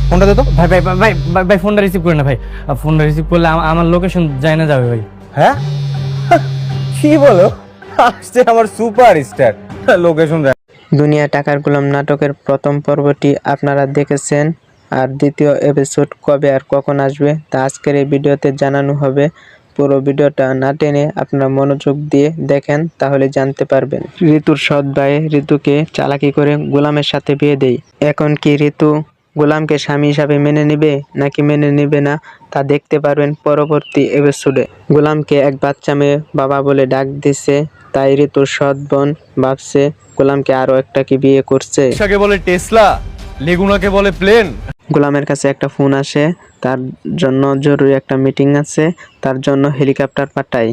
ফোনটা দে তো। ভাই ভাই ভাই ভাই ভাই ফোনটা রিসিভ করে না ভাই। ফোনটা রিসিভ করলে আমার লোকেশন যায় না যাবে ভাই। হ্যাঁ কি বলো, আসছে আমার সুপার স্টার, লোকেশন। দুনিয়া টাকার গোলাম নাটকের প্রথম পর্বটি আপনারা দেখেছেন, আর দ্বিতীয় এপিসোড কবে আর কখন আসবে তা আজকের এই ভিডিওতে জানানো হবে। পুরো ভিডিওটা না টেনে আপনারা মনোযোগ দিয়ে দেখেন, তাহলে জানতে পারবেন। ঋতুর সৎ ভাই ঋতুকে চালাকি করে গোলামের সাথে বিয়ে দেয়। এখন কি ঋতু গোলামকে স্বামী হিসাবে মেনে নেবে নাকি মেনে নেবে না, তা দেখতে পারবেন পরবর্তী এপিসোডে। গোলামকে এক বাচ্চা মেয়ে বাবা বলে ডাক দিছে, তাই ঋতুর সৎ বোন ভাবছে গোলামকে আরো একটা কি বিয়ে করছে। রিক্সাকে বলে টেসলা, লেগুনাকে বলে প্লেন। গোলামের কাছে একটা ফোন আসে, তার জন্য জরুরি একটা মিটিং আছে, তার জন্য হেলিকপ্টার পাঠায়।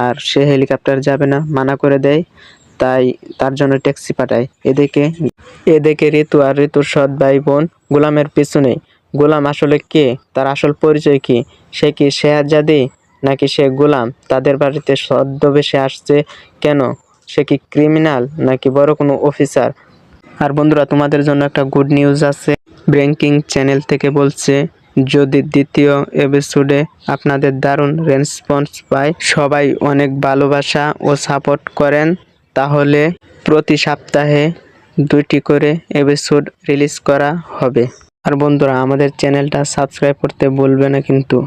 আর সে হেলিকপ্টার যাবে না, মানা করে দেয়, তাই তার জন্য ট্যাক্সি পাঠায়। এদিকে ঋতু আর ঋতুর সৎ ভাই বোন গোলামের পিছনে। গোলাম আসলে কে, তার আসল পরিচয় কি, সে কি শেহাজাদি নাকি সে গোলাম, তাদের বাড়িতে ছদ্মবেশে আসছে কেন, সে কি ক্রিমিনাল নাকি বড় কোনো অফিসার। আর বন্ধুরা, তোমাদের জন্য একটা গুড নিউজ আছে। ব্রেকিং চ্যানেল থেকে বলছে, যদি দ্বিতীয় এপিসোডে আপনাদের দারুণ রেসপন্স পায়, সবাই অনেক ভালোবাসা ও সাপোর্ট করেন, তাহলে প্রতি সপ্তাহে 2টি করে এপিসোড রিলিজ করা হবে। আর বন্ধুরা, আমাদের চ্যানেলটা সাবস্ক্রাইব করতে ভুলবে না কিন্তু।